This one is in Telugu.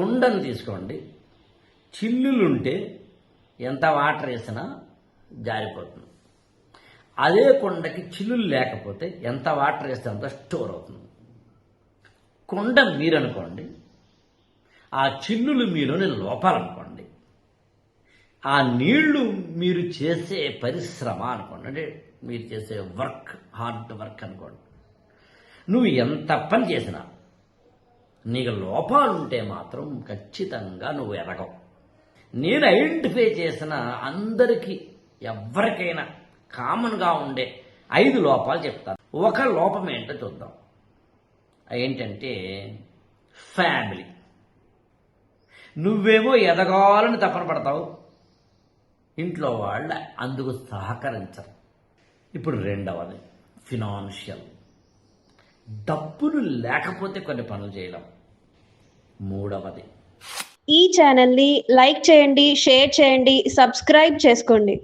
కుండను తీసుకోండి. చిల్లులుంటే ఎంత వాటర్ వేసినా జారిపోతుంది. అదే కుండకి చిల్లులు లేకపోతే ఎంత వాటర్ వేస్తే అంత స్టోర్ అవుతుంది. కుండ మీరనుకోండి, ఆ చిల్లులు మీలోని లోపాలనుకోండి, ఆ నీళ్లు మీరు చేసే పరిశ్రమ అనుకోండి, అంటే మీరు చేసే వర్క్, హార్డ్ వర్క్ అనుకోండి. నువ్వు ఎంత పని చేసినా నీకు లోపాలుంటే మాత్రం ఖచ్చితంగా నువ్వు ఎదగవు. నేను ఐడెంటిఫై చేసిన అందరికీ ఎవరికైనా కామన్గా ఉండే 5 లోపాలు చెప్తాను. ఒక లోపం ఏంటో చూద్దాం. ఏంటంటే ఫ్యామిలీ. నువ్వేమో ఎదగాలని తపన పడతావు, ఇంట్లో వాళ్ళు అందుకు సహకరించరు. ఇప్పుడు రెండవది ఫినాన్షియల్. డబ్బులు లేకపోతే కొన్ని పనులు చేయలేం. మూడవది, ఈ ఛానల్ని లైక్ చేయండి, షేర్ చేయండి, సబ్స్క్రైబ్ చేసుకోండి.